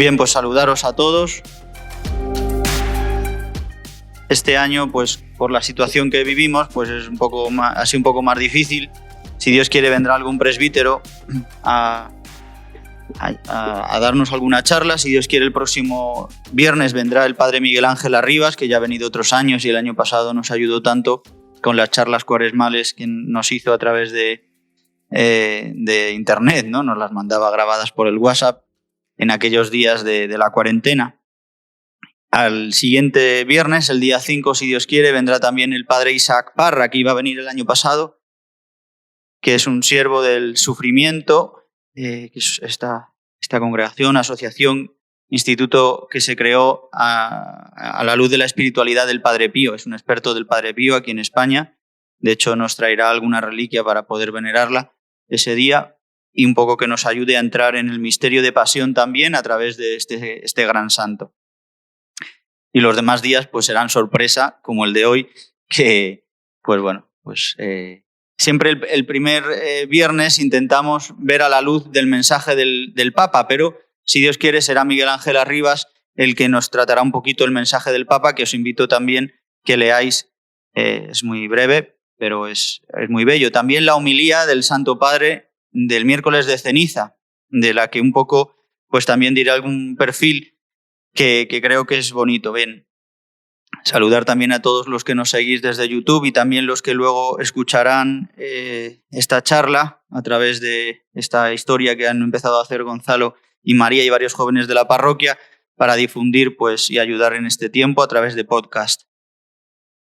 Bien, pues saludaros a todos. Este año, pues por la situación que vivimos, pues es ha sido un poco más difícil. Si Dios quiere, vendrá algún presbítero a darnos alguna charla. Si Dios quiere, el próximo viernes vendrá el padre Miguel Ángel Arribas, que ya ha venido otros años y el año pasado nos ayudó tanto con las charlas cuaresmales que nos hizo a través de internet, ¿no? Nos las mandaba grabadas por el WhatsApp en aquellos días de la cuarentena. Al siguiente viernes, el día 5, si Dios quiere, vendrá también el padre Isaac Parra, que iba a venir el año pasado, que es un siervo del sufrimiento, que es esta congregación, asociación, instituto que se creó a la luz de la espiritualidad del Padre Pío. Es un experto del Padre Pío aquí en España. De hecho, nos traerá alguna reliquia para poder venerarla ese día y un poco que nos ayude a entrar en el misterio de pasión también a través de este gran santo. Y los demás días pues serán sorpresa, como el de hoy, que siempre el primer viernes intentamos ver a la luz del mensaje del Papa, pero si Dios quiere será Miguel Ángel Arribas el que nos tratará un poquito el mensaje del Papa, que os invito también que leáis. Es muy breve, pero es muy bello. También la homilía del Santo Padre del miércoles de ceniza, de la que un poco pues también diré algún perfil que creo que es bonito. Bien, saludar también a todos los que nos seguís desde YouTube y también los que luego escucharán esta charla a través de esta historia que han empezado a hacer Gonzalo y María y varios jóvenes de la parroquia para difundir pues, y ayudar en este tiempo a través de podcast.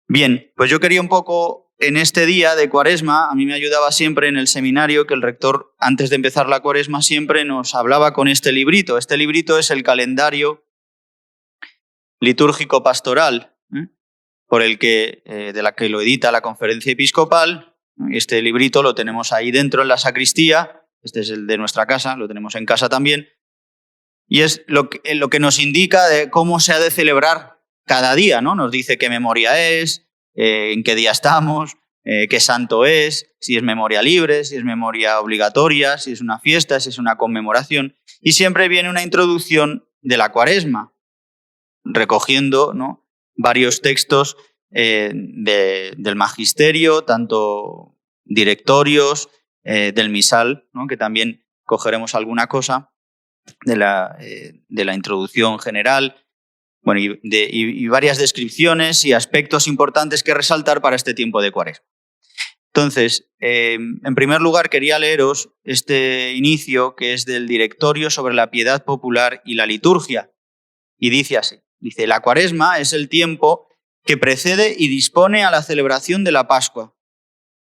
Bien, pues yo quería un poco en este día de Cuaresma, a mí me ayudaba siempre en el seminario que el rector, antes de empezar la Cuaresma, siempre nos hablaba con este librito. Este librito es el calendario litúrgico pastoral, por el que de la que lo edita la Conferencia Episcopal. Este librito lo tenemos ahí dentro en la sacristía. Este es el de nuestra casa, lo tenemos en casa también. Y es lo que nos indica de cómo se ha de celebrar cada día, ¿no? Nos dice qué memoria es, en qué día estamos, qué santo es, si es memoria libre, si es memoria obligatoria, si es una fiesta, si es una conmemoración. Y siempre viene una introducción de la Cuaresma, recogiendo, ¿no?, varios textos del magisterio, tanto directorios, del misal, ¿no?, que también cogeremos alguna cosa de la introducción general, bueno, y varias descripciones y aspectos importantes que resaltar para este tiempo de Cuaresma. Entonces, en primer lugar, quería leeros este inicio que es del Directorio sobre la piedad popular y la liturgia, y dice así. Dice, la Cuaresma es el tiempo que precede y dispone a la celebración de la Pascua.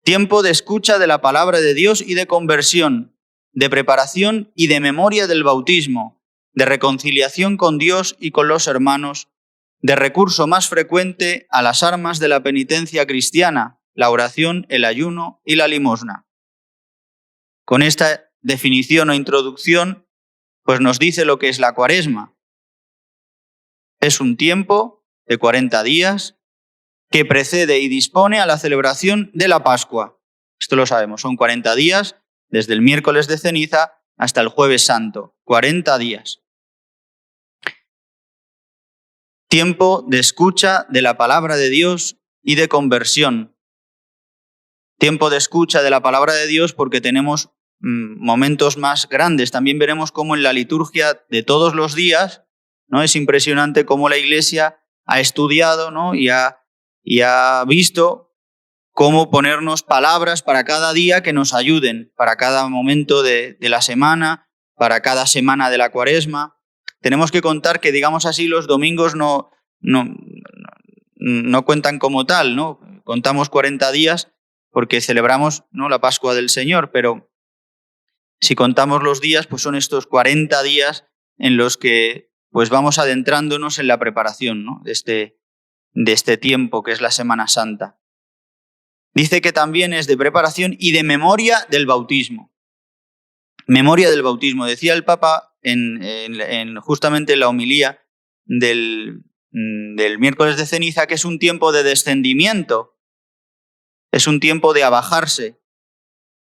Tiempo de escucha de la palabra de Dios y de conversión, de preparación y de memoria del bautismo, de reconciliación con Dios y con los hermanos, de recurso más frecuente a las armas de la penitencia cristiana, la oración, el ayuno y la limosna. Con esta definición o introducción, pues nos dice lo que es la Cuaresma. Es un tiempo de 40 días que precede y dispone a la celebración de la Pascua. Esto lo sabemos, son 40 días desde el miércoles de ceniza hasta el jueves santo. 40 días. Tiempo de escucha de la palabra de Dios y de conversión. Tiempo de escucha de la palabra de Dios porque tenemos momentos más grandes. También veremos cómo en la liturgia de todos los días, ¿no?, es impresionante cómo la Iglesia ha estudiado, ¿no?, y ha visto cómo ponernos palabras para cada día que nos ayuden, para cada momento de la semana, para cada semana de la Cuaresma. Tenemos que contar que, digamos así, los domingos no cuentan como tal, ¿no? Contamos 40 días porque celebramos, ¿no?, la Pascua del Señor, pero si contamos los días, pues son estos 40 días en los que pues vamos adentrándonos en la preparación, ¿no?, de este tiempo que es la Semana Santa. Dice que también es de preparación y de memoria del bautismo. Memoria del bautismo. Decía el Papa justamente en la homilía del miércoles de ceniza que es un tiempo de descendimiento, es un tiempo de abajarse,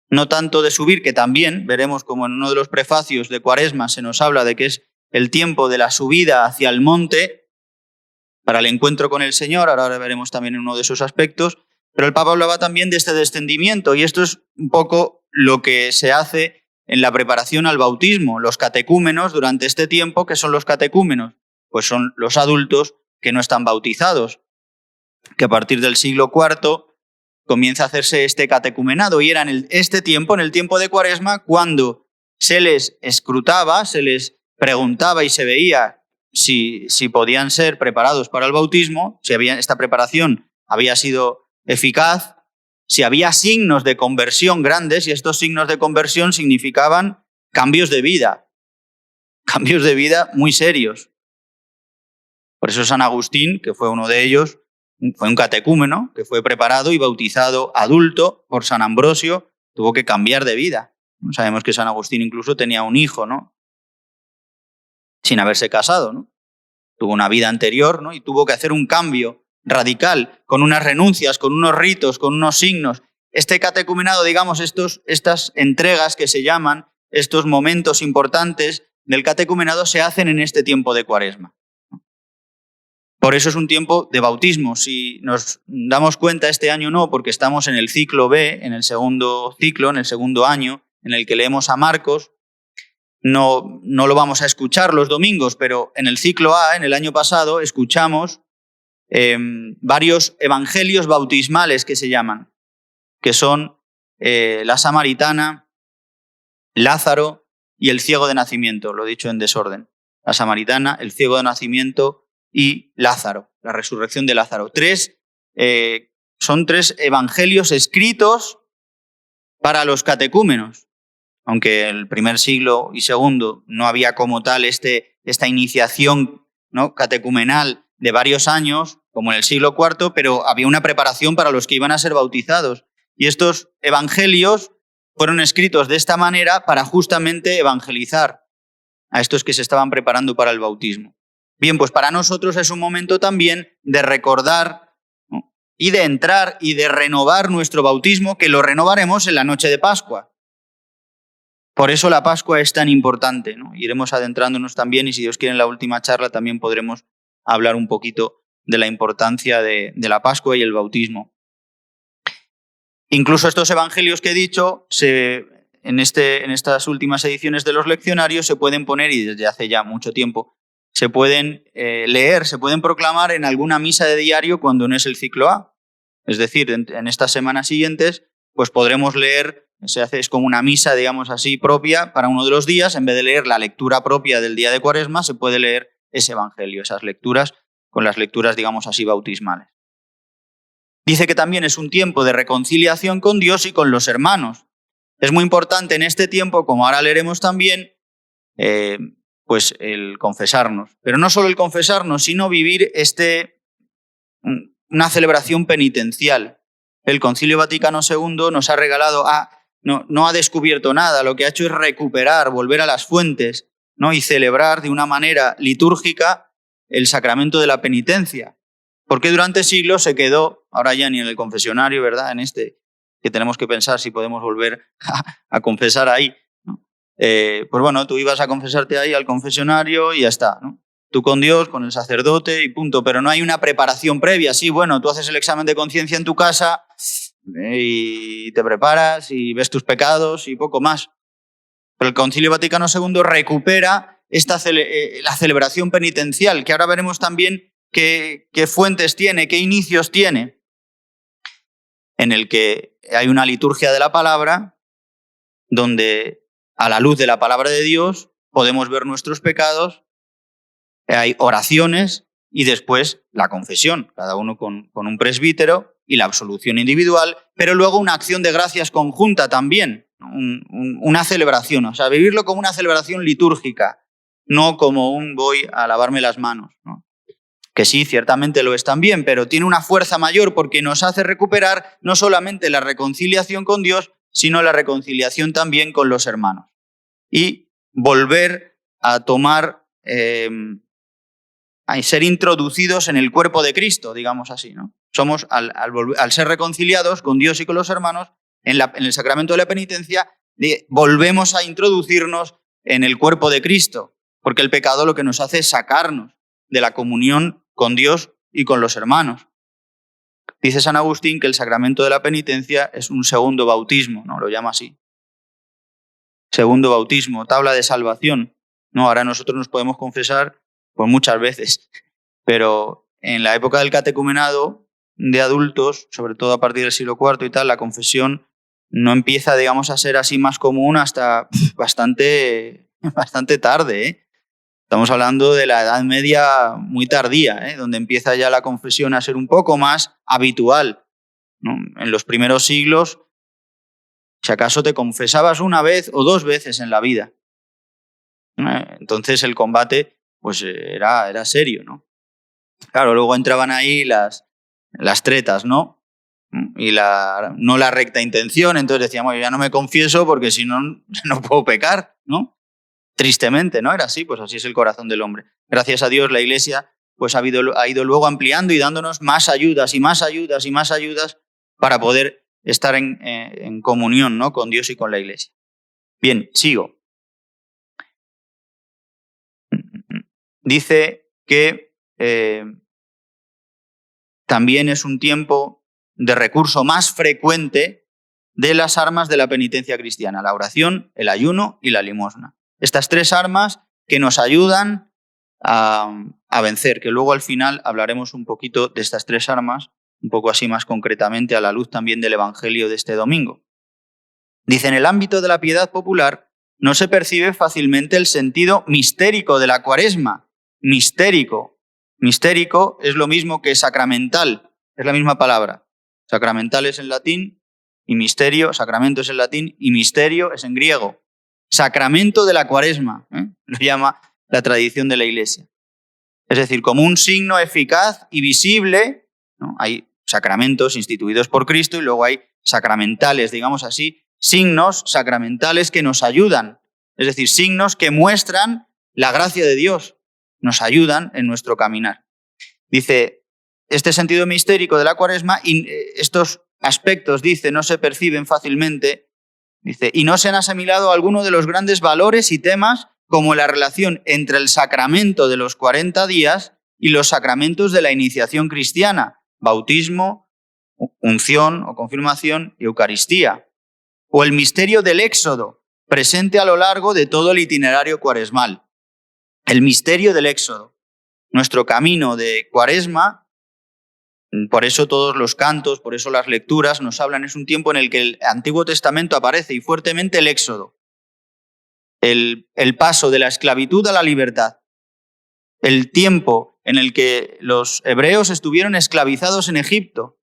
no tanto de subir, que también veremos como en uno de los prefacios de Cuaresma se nos habla de que es el tiempo de la subida hacia el monte para el encuentro con el Señor. Ahora veremos también uno de esos aspectos. Pero el Papa hablaba también de este descendimiento, y esto es un poco lo que se hace en la preparación al bautismo. Los catecúmenos durante este tiempo, ¿qué son los catecúmenos? Pues son los adultos que no están bautizados, que a partir del siglo IV comienza a hacerse este catecumenado, y era en este tiempo, en el tiempo de Cuaresma, cuando se les escrutaba, se les preguntaba y se veía si podían ser preparados para el bautismo, si esta preparación había sido eficaz, si había signos de conversión grandes, y estos signos de conversión significaban cambios de vida muy serios. Por eso San Agustín, que fue uno de ellos, fue un catecúmeno que fue preparado y bautizado adulto por San Ambrosio, tuvo que cambiar de vida. Sabemos que San Agustín incluso tenía un hijo, ¿no? Sin haberse casado, ¿no? Tuvo una vida anterior, ¿no? Y tuvo que hacer un cambio radical, con unas renuncias, con unos ritos, con unos signos. Este catecumenado, digamos, estas entregas que se llaman, estos momentos importantes del catecumenado se hacen en este tiempo de Cuaresma. Por eso es un tiempo de bautismo. Si nos damos cuenta, este año no, porque estamos en el ciclo B, en el segundo ciclo, en el segundo año, en el que leemos a Marcos. No lo vamos a escuchar los domingos, pero en el ciclo A, en el año pasado, escuchamos varios evangelios bautismales que se llaman, que son la samaritana, Lázaro y el ciego de nacimiento, lo he dicho en desorden. La samaritana, el ciego de nacimiento y Lázaro, la resurrección de Lázaro. Son tres evangelios escritos para los catecúmenos. Aunque el primer siglo y segundo no había como tal esta iniciación, ¿no?, catecumenal de varios años, como en el siglo IV, pero había una preparación para los que iban a ser bautizados. Y estos evangelios fueron escritos de esta manera para justamente evangelizar a estos que se estaban preparando para el bautismo. Bien, pues para nosotros es un momento también de recordar, ¿no?, y de entrar y de renovar nuestro bautismo, que lo renovaremos en la noche de Pascua. Por eso la Pascua es tan importante, ¿no? Iremos adentrándonos también, y si Dios quiere en la última charla también podremos hablar un poquito de la importancia de la Pascua y el bautismo. Incluso estos evangelios que he dicho, en estas últimas ediciones de los leccionarios se pueden poner, y desde hace ya mucho tiempo, se pueden leer, se pueden proclamar en alguna misa de diario cuando no es el ciclo A. Es decir, en estas semanas siguientes, pues podremos leer. Es como una misa, digamos así, propia para uno de los días. En vez de leer la lectura propia del día de Cuaresma, se puede leer ese evangelio, esas lecturas, con las lecturas, digamos así, bautismales. Dice que también es un tiempo de reconciliación con Dios y con los hermanos. Es muy importante en este tiempo, como ahora leeremos también, pues el confesarnos. Pero no solo el confesarnos, sino vivir una celebración penitencial. El Concilio Vaticano II nos ha regalado no ha descubierto nada, lo que ha hecho es recuperar, volver a las fuentes, ¿no?, y celebrar de una manera litúrgica el sacramento de la penitencia. Porque durante siglos se quedó, ahora ya ni en el confesionario, ¿verdad?, que tenemos que pensar si podemos volver a confesar ahí, ¿no? Pues bueno, tú ibas a confesarte ahí al confesionario y ya está, ¿no? Tú con Dios, con el sacerdote y punto, pero no hay una preparación previa. Sí, bueno, tú haces el examen de conciencia en tu casa y te preparas y ves tus pecados y poco más. Pero el Concilio Vaticano II recupera la celebración penitencial, que ahora veremos también qué fuentes tiene, qué inicios tiene, en el que hay una liturgia de la palabra, donde a la luz de la palabra de Dios podemos ver nuestros pecados, hay oraciones y después la confesión, cada uno con un presbítero, y la absolución individual, pero luego una acción de gracias conjunta también, una celebración, o sea, vivirlo como una celebración litúrgica, no como voy a lavarme las manos, ¿no? Que sí, ciertamente lo es también, pero tiene una fuerza mayor porque nos hace recuperar no solamente la reconciliación con Dios, sino la reconciliación también con los hermanos. Y volver a tomar, a ser introducidos en el cuerpo de Cristo, digamos así, ¿no? Somos, al ser reconciliados con Dios y con los hermanos, en el sacramento de la penitencia, volvemos a introducirnos en el cuerpo de Cristo, porque el pecado lo que nos hace es sacarnos de la comunión con Dios y con los hermanos. Dice San Agustín que el sacramento de la penitencia es un segundo bautismo, ¿no? Lo llama así. Segundo bautismo, tabla de salvación. No, ahora nosotros nos podemos confesar pues muchas veces, pero en la época del catecumenado de adultos, sobre todo a partir del siglo IV y tal, la confesión no empieza, digamos, a ser así más común hasta bastante tarde, ¿eh? Estamos hablando de la Edad Media muy tardía, donde empieza ya la confesión a ser un poco más habitual, ¿no? En los primeros siglos, si acaso te confesabas una vez o dos veces en la vida. Entonces el combate pues era serio, ¿no? Claro, luego entraban ahí las tretas, ¿no? Y no la recta intención, entonces decíamos, ya no me confieso porque si no, no puedo pecar, ¿no? Tristemente, ¿no? Era así, pues así es el corazón del hombre. Gracias a Dios la Iglesia pues ha ido luego ampliando y dándonos más ayudas y más ayudas y más ayudas para poder estar en comunión, ¿no? Con Dios y con la Iglesia. Bien, sigo. Dice que también es un tiempo de recurso más frecuente de las armas de la penitencia cristiana, la oración, el ayuno y la limosna. Estas tres armas que nos ayudan a vencer, que luego al final hablaremos un poquito de estas tres armas, un poco así más concretamente a la luz también del Evangelio de este domingo. Dice, en el ámbito de la piedad popular no se percibe fácilmente el sentido mistérico de la Cuaresma. Mistérico. Mistérico es lo mismo que sacramental, es la misma palabra. Sacramental es en latín y misterio, sacramento es en latín y misterio es en griego. Sacramento de la Cuaresma, lo llama la tradición de la Iglesia. Es decir, como un signo eficaz y visible, ¿no? Hay sacramentos instituidos por Cristo y luego hay sacramentales, digamos así, signos sacramentales que nos ayudan. Es decir, signos que muestran la gracia de Dios, nos ayudan en nuestro caminar. Dice, este sentido mistérico de la Cuaresma, estos aspectos, dice, no se perciben fácilmente. Dice, y no se han asimilado algunos de los grandes valores y temas como la relación entre el sacramento de los 40 días y los sacramentos de la iniciación cristiana, bautismo, unción o confirmación y Eucaristía, o el misterio del Éxodo, presente a lo largo de todo el itinerario cuaresmal. El misterio del Éxodo, nuestro camino de Cuaresma. Por eso todos los cantos, por eso las lecturas nos hablan, es un tiempo en el que el Antiguo Testamento aparece y fuertemente el Éxodo, el paso de la esclavitud a la libertad, el tiempo en el que los hebreos estuvieron esclavizados en Egipto.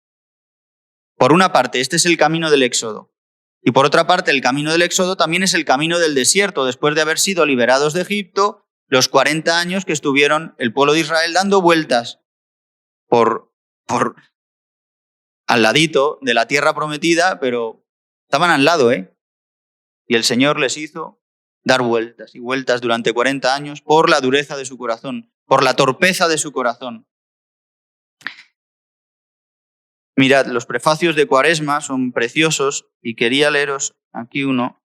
Por una parte, este es el camino del Éxodo, y por otra parte, el camino del Éxodo también es el camino del desierto, después de haber sido liberados de Egipto, los 40 años que estuvieron el pueblo de Israel dando vueltas por al ladito de la tierra prometida, pero estaban al lado, Y el Señor les hizo dar vueltas y vueltas durante 40 años por la dureza de su corazón, por la torpeza de su corazón. Mirad, los prefacios de Cuaresma son preciosos y quería leeros aquí uno.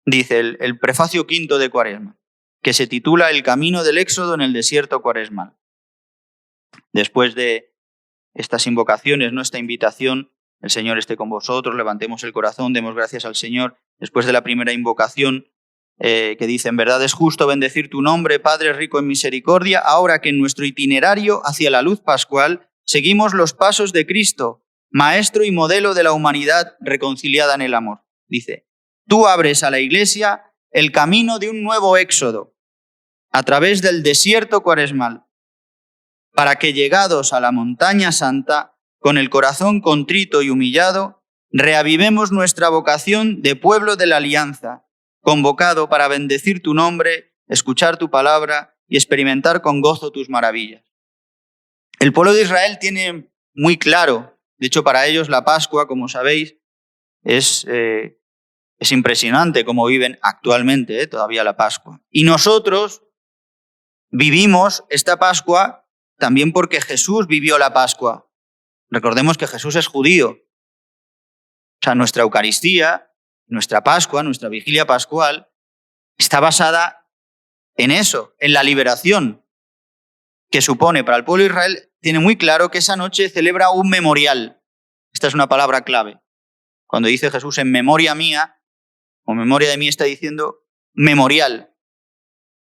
Dice el prefacio quinto de Cuaresma, que se titula El camino del Éxodo en el desierto cuaresmal. Después de estas invocaciones, esta invitación, el Señor esté con vosotros, levantemos el corazón, demos gracias al Señor. Después de la primera invocación, que dice, en verdad es justo bendecir tu nombre, Padre rico en misericordia, ahora que en nuestro itinerario hacia la luz pascual seguimos los pasos de Cristo, Maestro y modelo de la humanidad reconciliada en el amor. Dice, tú abres a la Iglesia el camino de un nuevo éxodo a través del desierto cuaresmal, para que llegados a la montaña santa, con el corazón contrito y humillado, reavivemos nuestra vocación de pueblo de la alianza, convocado para bendecir tu nombre, escuchar tu palabra y experimentar con gozo tus maravillas. El pueblo de Israel tiene muy claro, de hecho para ellos la Pascua, como sabéis, es impresionante cómo viven actualmente todavía la Pascua. Y nosotros vivimos esta Pascua también porque Jesús vivió la Pascua. Recordemos que Jesús es judío O sea, nuestra Eucaristía, nuestra Pascua, nuestra vigilia pascual, está basada en eso, en la liberación que supone para el pueblo de Israel. Tiene muy claro que esa noche celebra un memorial. Esta es una palabra clave. Cuando dice Jesús en memoria mía, o memoria de mí, está diciendo memorial,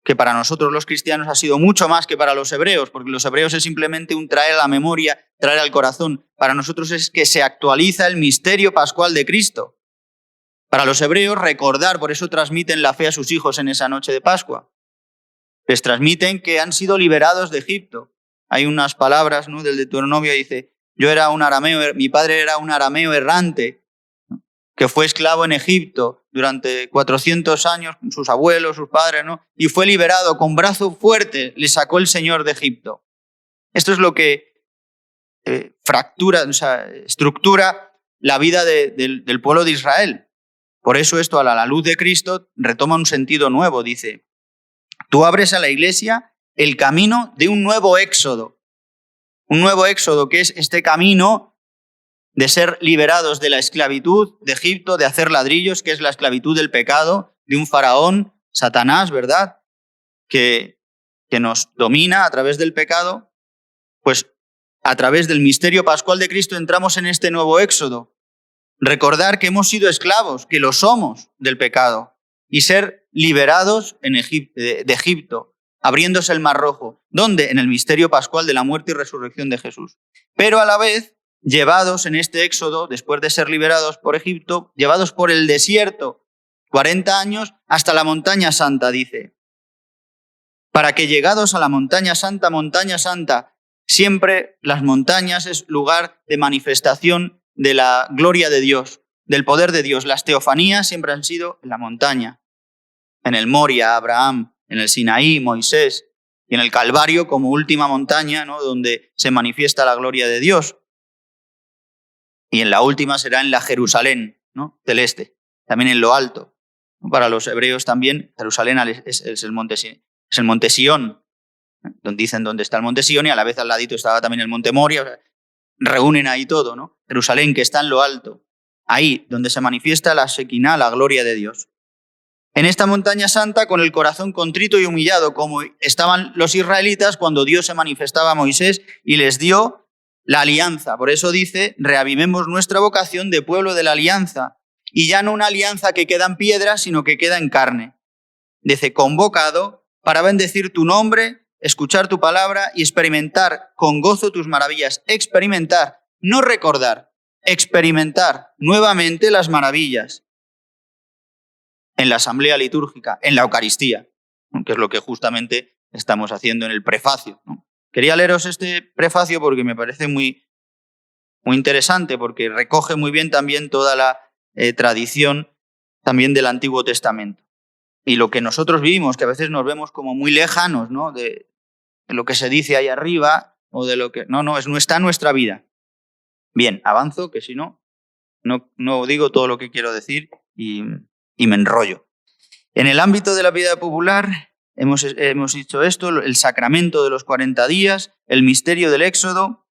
que para nosotros los cristianos ha sido mucho más que para los hebreos, porque los hebreos es simplemente un traer a la memoria, traer al corazón. Para nosotros es que se actualiza el misterio pascual de Cristo. Para los hebreos, recordar, por eso transmiten la fe a sus hijos en esa noche de Pascua. Les transmiten que han sido liberados de Egipto. Hay unas palabras, ¿no?, del Deuteronomio, dice, yo era un arameo, mi padre era un arameo errante, ¿no?, que fue esclavo en Egipto durante 400 años, sus abuelos, sus padres, ¿no?, y fue liberado con brazo fuerte, le sacó el Señor de Egipto. Esto es lo que estructura la vida del pueblo de Israel. Por eso esto, a la luz de Cristo, retoma un sentido nuevo. Dice, tú abres a la Iglesia el camino de un nuevo éxodo. Un nuevo éxodo que es este camino de ser liberados de la esclavitud de Egipto, de hacer ladrillos, que es la esclavitud del pecado, de un faraón, Satanás, ¿verdad?, que nos domina a través del pecado. Pues a través del misterio pascual de Cristo entramos en este nuevo éxodo. Recordar que hemos sido esclavos, que lo somos del pecado, y ser liberados de Egipto, abriéndose el Mar Rojo. ¿Dónde? En el misterio pascual de la muerte y resurrección de Jesús. Pero a la vez, llevados en este éxodo, después de ser liberados por Egipto, llevados por el desierto, 40 años, hasta la montaña santa, dice. Para que llegados a la montaña santa, siempre las montañas es lugar de manifestación de la gloria de Dios, del poder de Dios. Las teofanías siempre han sido en la montaña. En el Moria, Abraham, en el Sinaí, Moisés, y en el Calvario como última montaña, ¿no?, donde se manifiesta la gloria de Dios. Y en la última será en la Jerusalén, ¿no?, celeste, también en lo alto. Para los hebreos también Jerusalén es el monte Sión, donde dicen dónde está el monte Sión, y a la vez al ladito estaba también el monte Moria. O sea, reúnen ahí todo, ¿no? Jerusalén, que está en lo alto, ahí donde se manifiesta la Shekinah, la gloria de Dios. En esta montaña santa, con el corazón contrito y humillado, como estaban los israelitas cuando Dios se manifestaba a Moisés y les dio la alianza. Por eso dice, reavivemos nuestra vocación de pueblo de la alianza, y ya no una alianza que queda en piedra, sino que queda en carne. Dice, convocado para bendecir tu nombre, escuchar tu palabra y experimentar con gozo tus maravillas. Experimentar, no recordar, experimentar nuevamente las maravillas en la asamblea litúrgica, en la Eucaristía, ¿no?, que es lo que justamente estamos haciendo en el prefacio, ¿no? Quería leeros este prefacio porque me parece muy, muy interesante, porque recoge muy bien también toda la tradición también del Antiguo Testamento. Y lo que nosotros vivimos, que a veces nos vemos como muy lejanos, ¿no?, de lo que se dice ahí arriba, o de lo que... No está en nuestra vida. Bien, avanzo, que si no digo todo lo que quiero decir y me enrollo. En el ámbito de la vida popular hemos dicho esto, el sacramento de los 40 días, el misterio del Éxodo,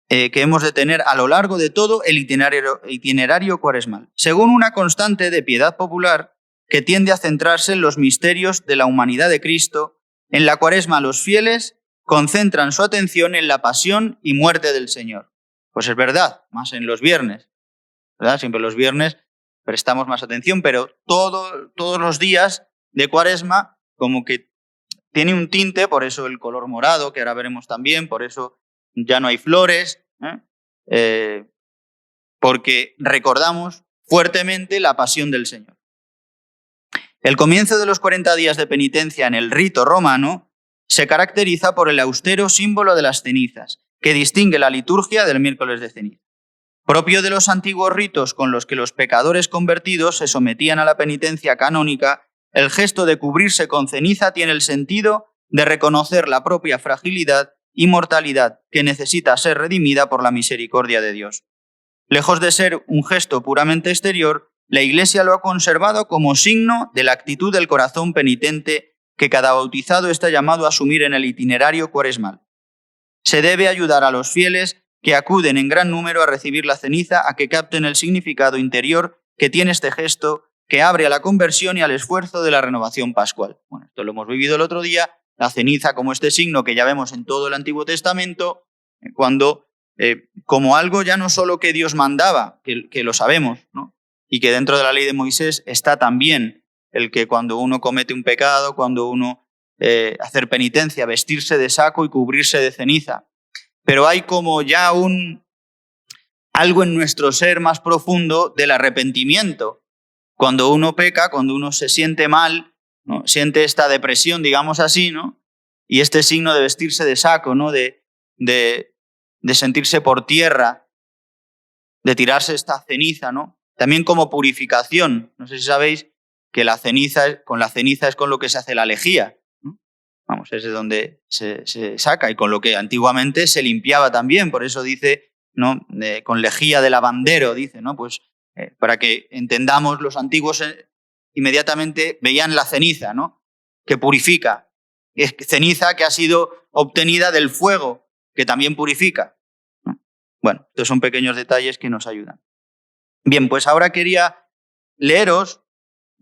que hemos de tener a lo largo de todo el itinerario cuaresmal, según una constante de piedad popular que tiende a centrarse en los misterios de la humanidad de Cristo. En la Cuaresma los fieles concentran su atención en la pasión y muerte del Señor. Pues es verdad, más en los viernes, ¿verdad? Siempre los viernes prestamos más atención, pero todos los días de Cuaresma como que tiene un tinte, por eso el color morado, que ahora veremos también, por eso ya no hay flores, porque recordamos fuertemente la pasión del Señor. El comienzo de los 40 días de penitencia en el rito romano se caracteriza por el austero símbolo de las cenizas, que distingue la liturgia del miércoles de ceniza. Propio de los antiguos ritos con los que los pecadores convertidos se sometían a la penitencia canónica, el gesto de cubrirse con ceniza tiene el sentido de reconocer la propia fragilidad y mortalidad que necesita ser redimida por la misericordia de Dios. Lejos de ser un gesto puramente exterior, la Iglesia lo ha conservado como signo de la actitud del corazón penitente que cada bautizado está llamado a asumir en el itinerario cuaresmal. Se debe ayudar a los fieles que acuden en gran número a recibir la ceniza, a que capten el significado interior que tiene este gesto, que abre a la conversión y al esfuerzo de la renovación pascual. Bueno, esto lo hemos vivido el otro día, la ceniza como este signo que ya vemos en todo el Antiguo Testamento, cuando como algo ya no solo que Dios mandaba, que lo sabemos, ¿no? Y que dentro de la ley de Moisés está también el que cuando uno comete un pecado, cuando uno hacer penitencia, vestirse de saco y cubrirse de ceniza. Pero hay como ya algo en nuestro ser más profundo del arrepentimiento. Cuando uno peca, cuando uno se siente mal, ¿no? Siente esta depresión, digamos así, ¿no? Y este signo de vestirse de saco, ¿no? De sentirse por tierra, de tirarse esta ceniza, ¿no? También como purificación. No sé si sabéis que con la ceniza es con lo que se hace la lejía, ¿no? Vamos, es de donde se saca y con lo que antiguamente se limpiaba también. Por eso dice, ¿no? Con lejía de lavandero, dice, ¿no? Pues para que entendamos, los antiguos inmediatamente veían la ceniza, ¿no? Que purifica. Es ceniza que ha sido obtenida del fuego, que también purifica, ¿no? Bueno, estos son pequeños detalles que nos ayudan. Bien, pues ahora quería leeros,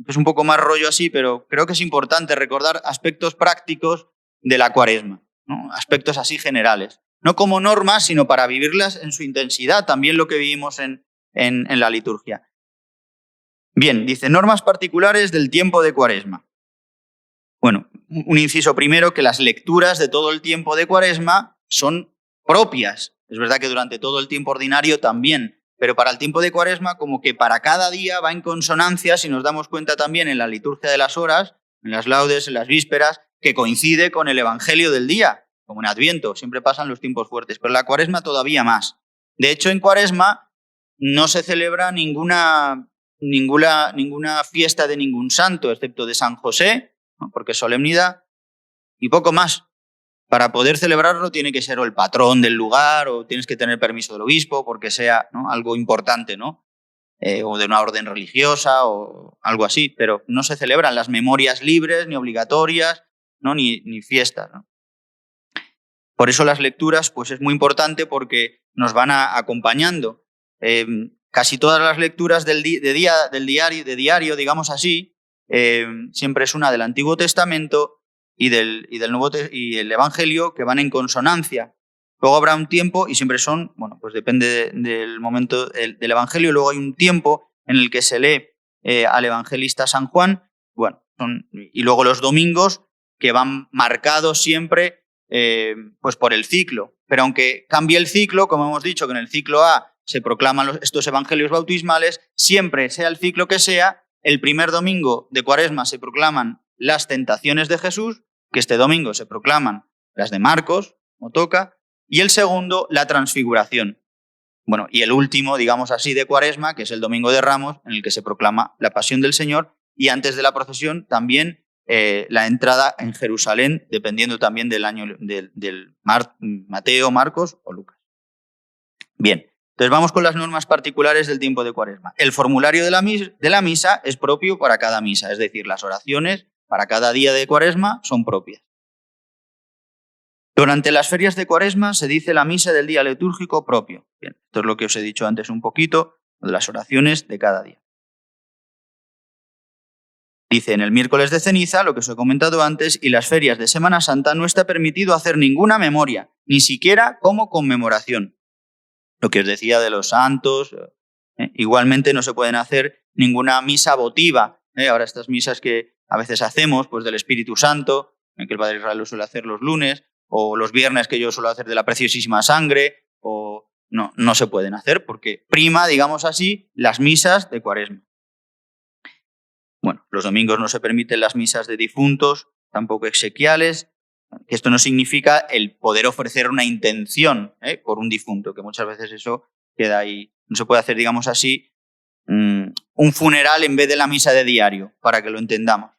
es un poco más rollo así, pero creo que es importante recordar aspectos prácticos de la Cuaresma, ¿no? Aspectos así generales. No como normas, sino para vivirlas en su intensidad, también lo que vivimos en la liturgia. Bien, dice, normas particulares del tiempo de Cuaresma. Bueno, un inciso primero, que las lecturas de todo el tiempo de Cuaresma son propias. Es verdad que durante todo el tiempo ordinario también, pero para el tiempo de Cuaresma como que para cada día va en consonancia, si nos damos cuenta también en la liturgia de las horas, en las laudes, en las vísperas, que coincide con el Evangelio del día, como en Adviento, siempre pasan los tiempos fuertes, pero en la Cuaresma todavía más. De hecho, en Cuaresma no se celebra ninguna fiesta de ningún santo, excepto de San José, ¿no? Porque es solemnidad, y poco más. Para poder celebrarlo tiene que ser o el patrón del lugar, o tienes que tener permiso del obispo, porque sea, ¿no? Algo importante, ¿no? O de una orden religiosa o algo así, pero no se celebran las memorias libres, ni obligatorias, ¿no? ni fiestas, ¿no? Por eso las lecturas pues es muy importante porque nos van acompañando. Casi todas las lecturas del diario, digamos así, siempre es una del Antiguo Testamento y del Nuevo y el Evangelio, que van en consonancia. Luego habrá un tiempo, y siempre son, bueno, pues depende del momento del Evangelio, luego hay un tiempo en el que se lee al evangelista San Juan, bueno, y luego los domingos, que van marcados siempre pues por el ciclo. Pero aunque cambie el ciclo, como hemos dicho que en el ciclo A se proclaman estos evangelios bautismales, siempre, sea el ciclo que sea, el primer domingo de Cuaresma se proclaman las tentaciones de Jesús, que este domingo se proclaman las de Marcos, como toca, y el segundo, la transfiguración. Bueno, y el último, digamos así, de Cuaresma, que es el domingo de Ramos, en el que se proclama la pasión del Señor, y antes de la procesión también la entrada en Jerusalén, dependiendo también del año del Mateo, Marcos o Lucas. Bien, entonces vamos con las normas particulares del tiempo de Cuaresma. El formulario de la misa es propio para cada misa, es decir, las oraciones para cada día de Cuaresma son propias. Durante las ferias de Cuaresma se dice la misa del día litúrgico propio. Bien, esto es lo que os he dicho antes un poquito, de las oraciones de cada día. Dice, en el miércoles de ceniza, lo que os he comentado antes, y las ferias de Semana Santa no está permitido hacer ninguna memoria, ni siquiera como conmemoración. Lo que os decía de los santos, igualmente no se pueden hacer ninguna misa votiva. Ahora estas misas que a veces hacemos, pues del Espíritu Santo, que el Padre Israel lo suele hacer los lunes, o los viernes que yo suelo hacer de la Preciosísima Sangre, o no se pueden hacer porque prima, digamos así, las misas de Cuaresma. Bueno, los domingos no se permiten las misas de difuntos, tampoco exequiales, que esto no significa el poder ofrecer una intención por un difunto, que muchas veces eso queda ahí. No se puede hacer, digamos así, un funeral en vez de la misa de diario, para que lo entendamos.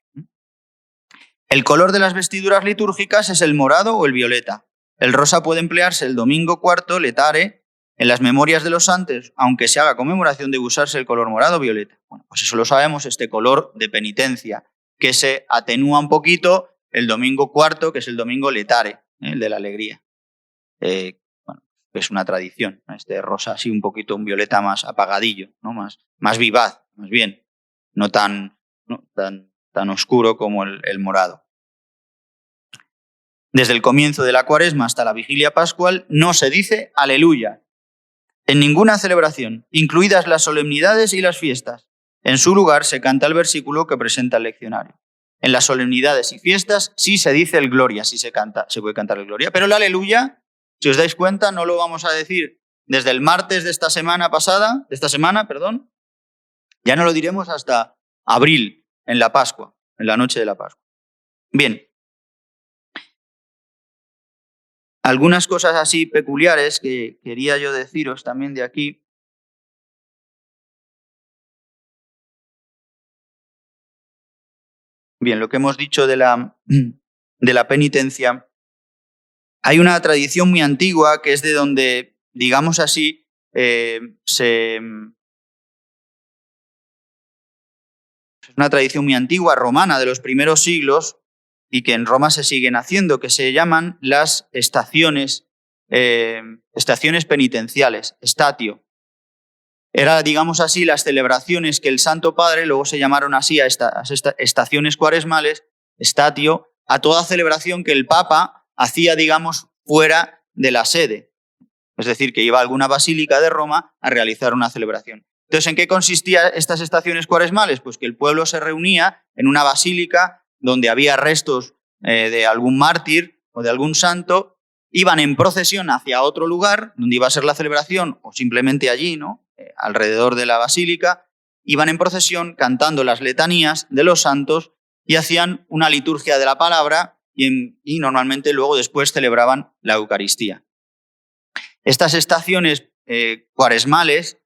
El color de las vestiduras litúrgicas es el morado o el violeta. El rosa puede emplearse el domingo cuarto, letare. En las memorias de los santos, aunque se haga conmemoración, debe usarse el color morado o violeta. Bueno, pues eso lo sabemos, este color de penitencia, que se atenúa un poquito el domingo cuarto, que es el domingo letare, el de la alegría. Bueno, es una tradición, ¿no? Este rosa así un poquito, un violeta más apagadillo, ¿no? Más vivaz, más bien, no tan oscuro como el morado. Desde el comienzo de la Cuaresma hasta la vigilia pascual no se dice aleluya en ninguna celebración, incluidas las solemnidades y las fiestas. En su lugar se canta el versículo que presenta el leccionario. En las solemnidades y fiestas sí se dice el gloria, sí se puede cantar el gloria, pero el aleluya, si os dais cuenta, no lo vamos a decir desde el martes de esta semana, ya no lo diremos hasta abril, en la Pascua, en la noche de la Pascua. Bien, algunas cosas así peculiares que quería yo deciros también de aquí. Bien, lo que hemos dicho de la penitencia, hay una tradición muy antigua que es de donde, digamos así, es una tradición muy antigua, romana, de los primeros siglos, y que en Roma se siguen haciendo, que se llaman las estaciones penitenciales, statio. Era, digamos así, las celebraciones que el Santo Padre, luego se llamaron así a estas estaciones cuaresmales, statio, a toda celebración que el Papa hacía, digamos, fuera de la sede. Es decir, que iba a alguna basílica de Roma a realizar una celebración. Entonces, ¿en qué consistían estas estaciones cuaresmales? Pues que el pueblo se reunía en una basílica donde había restos de algún mártir o de algún santo, iban en procesión hacia otro lugar donde iba a ser la celebración o simplemente allí, ¿no? Alrededor de la basílica, iban en procesión cantando las letanías de los santos y hacían una liturgia de la palabra y normalmente luego después celebraban la Eucaristía. Estas estaciones cuaresmales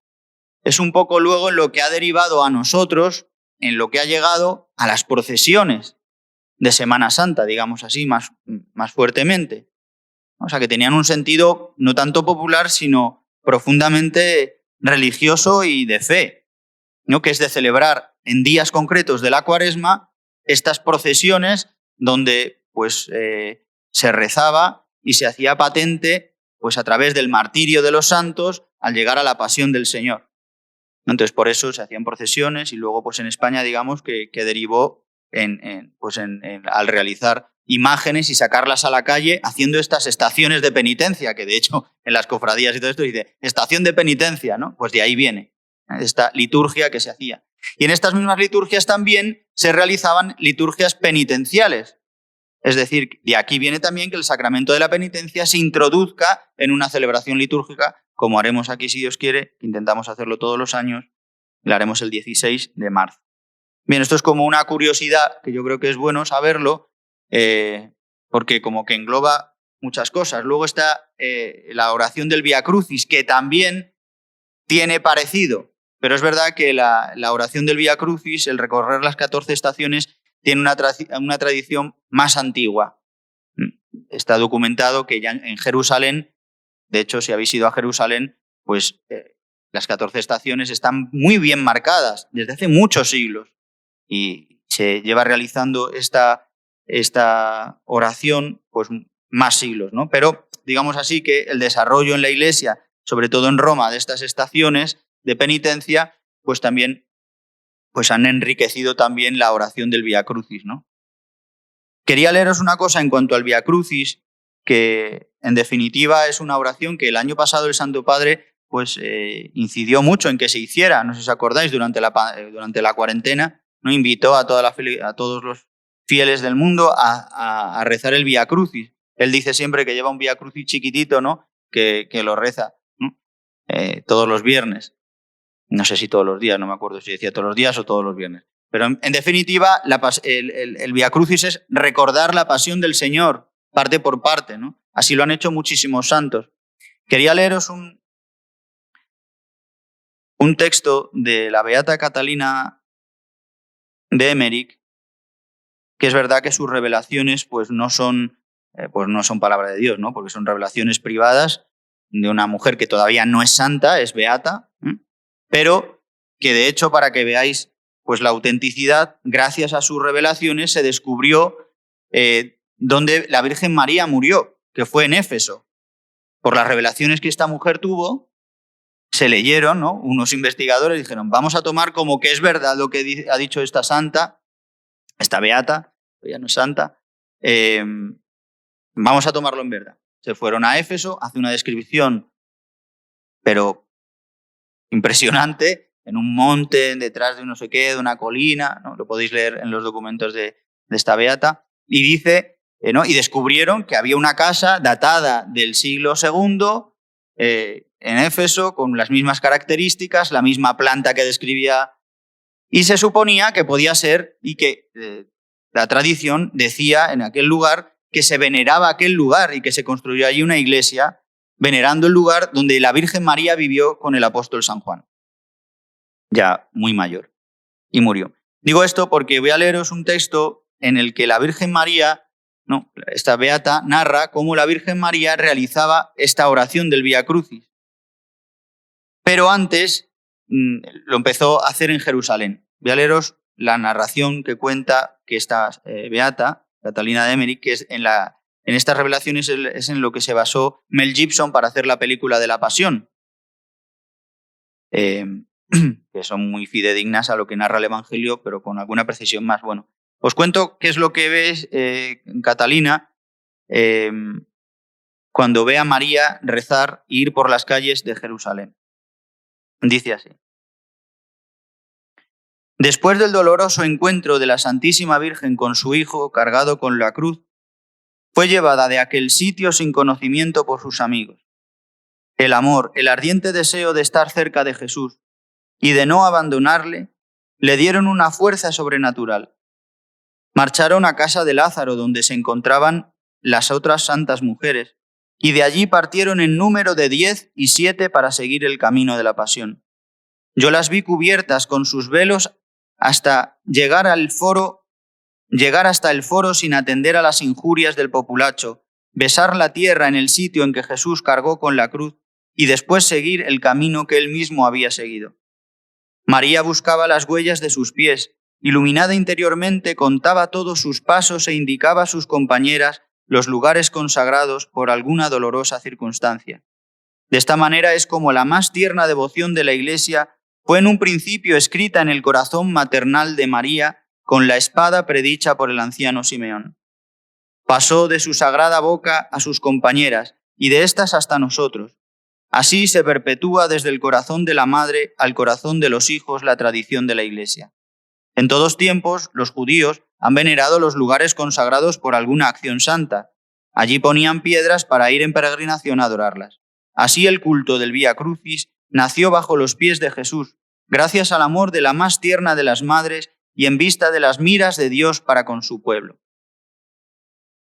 es un poco luego en lo que ha derivado a nosotros, en lo que ha llegado a las procesiones de Semana Santa, digamos así, más fuertemente. O sea, que tenían un sentido no tanto popular, sino profundamente religioso y de fe, ¿no? Que es de celebrar en días concretos de la Cuaresma estas procesiones donde pues, se rezaba y se hacía patente pues, a través del martirio de los santos al llegar a la pasión del Señor. Entonces, por eso se hacían procesiones y luego pues, en España, digamos, que derivó al realizar imágenes y sacarlas a la calle haciendo estas estaciones de penitencia, que de hecho en las cofradías y todo esto dice estación de penitencia, ¿no? Pues de ahí viene esta liturgia que se hacía. Y en estas mismas liturgias también se realizaban liturgias penitenciales. Es decir, de aquí viene también que el sacramento de la penitencia se introduzca en una celebración litúrgica, como haremos aquí si Dios quiere, intentamos hacerlo todos los años, lo haremos el 16 de marzo. Bien, esto es como una curiosidad que yo creo que es bueno saberlo, porque como que engloba muchas cosas. Luego está la oración del Vía Crucis, que también tiene parecido, pero es verdad que la oración del Vía Crucis, el recorrer las 14 estaciones, tiene una tradición más antigua. Está documentado que ya en Jerusalén, de hecho, si habéis ido a Jerusalén, pues las 14 estaciones están muy bien marcadas desde hace muchos siglos. Y se lleva realizando esta oración pues más siglos, ¿no? Pero digamos así que el desarrollo en la Iglesia, sobre todo en Roma, de estas estaciones de penitencia, pues también pues han enriquecido también la oración del Vía Crucis, ¿no? Quería leeros una cosa en cuanto al Vía Crucis, que en definitiva es una oración que el año pasado el Santo Padre pues incidió mucho en que se hiciera, no sé si os acordáis, durante la cuarentena, ¿no? Invitó a todos los fieles del mundo a rezar el Vía Crucis. Él dice siempre que lleva un Vía Crucis chiquitito, ¿no? Que lo reza, ¿no? Todos los viernes. No sé si todos los días, no me acuerdo si decía todos los días o todos los viernes. Pero en definitiva, el Vía Crucis es recordar la pasión del Señor, parte por parte, ¿no? Así lo han hecho muchísimos santos. Quería leeros un texto de la Beata Catalina de Emmerich, que es verdad que sus revelaciones pues no son palabra de Dios, ¿no? Porque son revelaciones privadas de una mujer que todavía no es santa, es beata, pero que de hecho, para que veáis pues la autenticidad, gracias a sus revelaciones se descubrió donde la Virgen María murió, que fue en Éfeso. por las revelaciones que esta mujer tuvo, se leyeron, ¿no? Unos investigadores dijeron, vamos a tomar como que es verdad lo que ha dicho esta santa, esta beata, ella no es santa, vamos a tomarlo en verdad. Se fueron a Éfeso, hace una descripción, pero impresionante, en un monte, detrás de no sé qué, de una colina, ¿no? Lo podéis leer en los documentos de esta beata, y dice, ¿no? Y descubrieron que había una casa datada del siglo II en Éfeso, con las mismas características, la misma planta que describía, y se suponía que podía ser, y que la tradición decía en aquel lugar que se veneraba aquel lugar y que se construyó allí una iglesia venerando el lugar donde la Virgen María vivió con el apóstol San Juan, ya muy mayor, y murió. Digo esto porque voy a leeros un texto en el que la Virgen María, ¿no? Esta beata, narra cómo la Virgen María realizaba esta oración del Vía Crucis. Pero antes lo empezó a hacer en Jerusalén. Voy a leeros la narración que cuenta que esta beata, Catalina de Emmerich, que es en estas revelaciones es en lo que se basó Mel Gibson para hacer la película de la Pasión, que son muy fidedignas a lo que narra el Evangelio, pero con alguna precisión más. Bueno, os cuento qué es lo que ves Catalina cuando ve a María rezar e ir por las calles de Jerusalén. Dice así. Después del doloroso encuentro de la Santísima Virgen con su Hijo cargado con la cruz, fue llevada de aquel sitio sin conocimiento por sus amigos. El amor, el ardiente deseo de estar cerca de Jesús y de no abandonarle, le dieron una fuerza sobrenatural. Marcharon a casa de Lázaro, donde se encontraban las otras santas mujeres, y de allí partieron en número de 10 y 7 para seguir el camino de la pasión. Yo las vi cubiertas con sus velos hasta llegar hasta el foro sin atender a las injurias del populacho, besar la tierra en el sitio en que Jesús cargó con la cruz y después seguir el camino que él mismo había seguido. María buscaba las huellas de sus pies, iluminada interiormente, contaba todos sus pasos e indicaba a sus compañeras los lugares consagrados por alguna dolorosa circunstancia. De esta manera es como la más tierna devoción de la Iglesia fue en un principio escrita en el corazón maternal de María con la espada predicha por el anciano Simeón. Pasó de su sagrada boca a sus compañeras y de éstas hasta nosotros. Así se perpetúa desde el corazón de la madre al corazón de los hijos la tradición de la Iglesia. En todos tiempos, los judíos han venerado los lugares consagrados por alguna acción santa. Allí ponían piedras para ir en peregrinación a adorarlas. Así el culto del Vía Crucis nació bajo los pies de Jesús, gracias al amor de la más tierna de las madres y en vista de las miras de Dios para con su pueblo.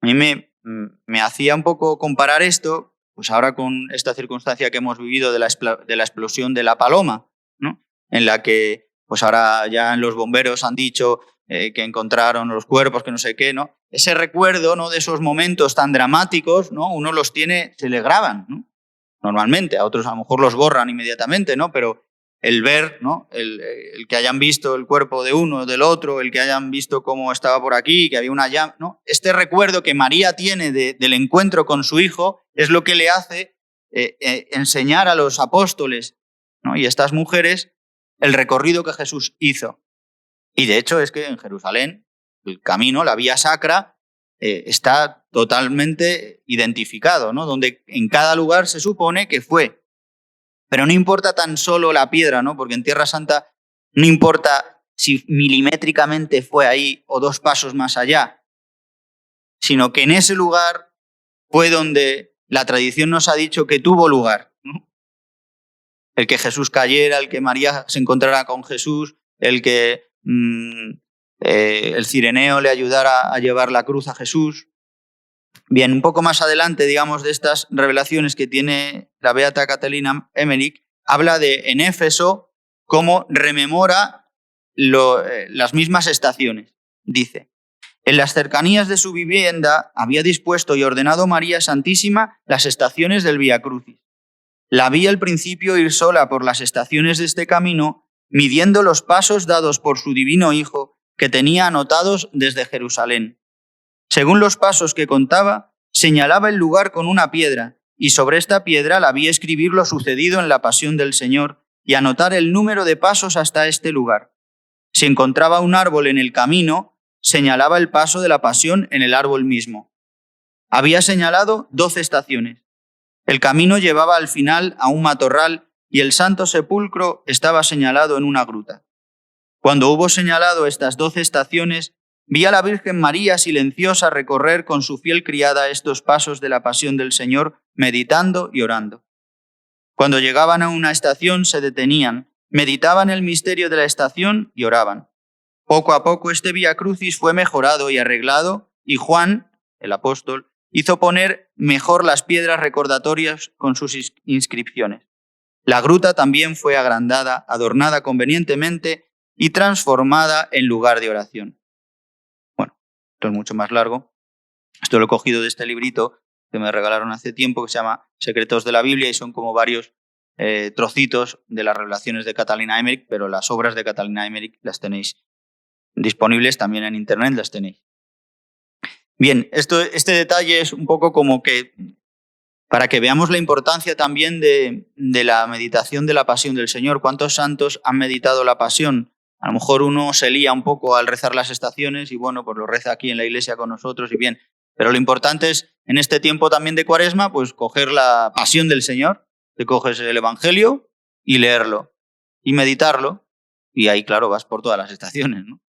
A mí me hacía un poco comparar esto, pues ahora con esta circunstancia que hemos vivido de la explosión de La Paloma, ¿no? En la que pues ahora ya en los bomberos han dicho que encontraron los cuerpos, que no sé qué, ¿no? Ese recuerdo, ¿no?, de esos momentos tan dramáticos, ¿no?, uno los tiene, se le graban, ¿no? Normalmente, a otros a lo mejor los borran inmediatamente, ¿no? Pero el ver, ¿no?, el que hayan visto el cuerpo de uno, del otro, el que hayan visto cómo estaba por aquí, que había una llama, ¿no? Este recuerdo que María tiene del encuentro con su hijo es lo que le hace enseñar a los apóstoles, ¿no?, y a estas mujeres el recorrido que Jesús hizo. Y de hecho es que en Jerusalén el camino, la vía sacra, está totalmente identificado, ¿no?, donde en cada lugar se supone que fue. Pero no importa tan solo la piedra, ¿no?, porque en Tierra Santa no importa si milimétricamente fue ahí o 2 pasos más allá, sino que en ese lugar fue donde la tradición nos ha dicho que tuvo lugar, ¿no? El que Jesús cayera, el que María se encontrara con Jesús, el que el cireneo le ayudara a llevar la cruz a Jesús. Bien, un poco más adelante, digamos, de estas revelaciones que tiene la beata Catalina Emmerich, habla de en Éfeso cómo rememora las mismas estaciones. Dice, en las cercanías de su vivienda había dispuesto y ordenado María Santísima las estaciones del Vía Crucis. La vi al principio ir sola por las estaciones de este camino, midiendo los pasos dados por su divino Hijo, que tenía anotados desde Jerusalén. Según los pasos que contaba, señalaba el lugar con una piedra y sobre esta piedra la vi escribir lo sucedido en la pasión del Señor y anotar el número de pasos hasta este lugar. Si encontraba un árbol en el camino, señalaba el paso de la pasión en el árbol mismo. Había señalado 12 estaciones. El camino llevaba al final a un matorral y el santo sepulcro estaba señalado en una gruta. Cuando hubo señalado estas 12 estaciones, vi a la Virgen María silenciosa recorrer con su fiel criada estos pasos de la pasión del Señor, meditando y orando. Cuando llegaban a una estación se detenían, meditaban el misterio de la estación y oraban. Poco a poco este Vía Crucis fue mejorado y arreglado y Juan, el apóstol, hizo poner mejor las piedras recordatorias con sus inscripciones. La gruta también fue agrandada, adornada convenientemente y transformada en lugar de oración. Bueno, esto es mucho más largo. Esto lo he cogido de este librito que me regalaron hace tiempo, que se llama Secretos de la Biblia, y son como varios trocitos de las revelaciones de Catalina Emmerich, pero las obras de Catalina Emmerich las tenéis disponibles también en internet, las tenéis. Bien, este detalle es un poco como que para que veamos la importancia también de la meditación de la pasión del Señor. ¿Cuántos santos han meditado la pasión? A lo mejor uno se lía un poco al rezar las estaciones y bueno, pues lo reza aquí en la iglesia con nosotros y bien. Pero lo importante es, en este tiempo también de Cuaresma, pues coger la pasión del Señor, te coges el Evangelio y leerlo y meditarlo. Y ahí, claro, vas por todas las estaciones, ¿no?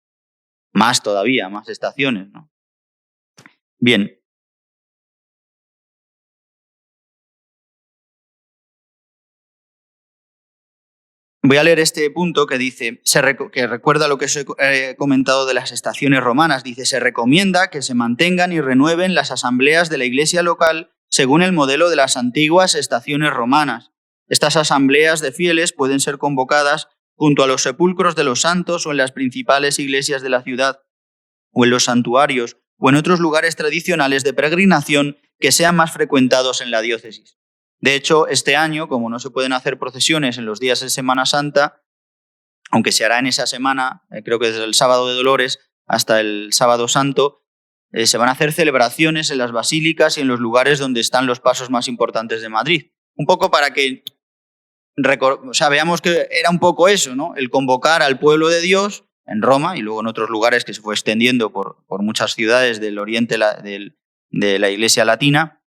Más todavía, más estaciones, ¿no? Bien. Voy a leer este punto que dice, que recuerda lo que os he comentado de las estaciones romanas. Dice, se recomienda que se mantengan y renueven las asambleas de la iglesia local según el modelo de las antiguas estaciones romanas. Estas asambleas de fieles pueden ser convocadas junto a los sepulcros de los santos o en las principales iglesias de la ciudad, o en los santuarios, o en otros lugares tradicionales de peregrinación que sean más frecuentados en la diócesis. De hecho, este año, como no se pueden hacer procesiones en los días de Semana Santa, aunque se hará en esa semana, creo que desde el sábado de Dolores hasta el sábado santo, se van a hacer celebraciones en las basílicas y en los lugares donde están los pasos más importantes de Madrid. Un poco para que veamos que era un poco eso, ¿no? El convocar al pueblo de Dios en Roma y luego en otros lugares que se fue extendiendo por muchas ciudades del oriente de la Iglesia latina.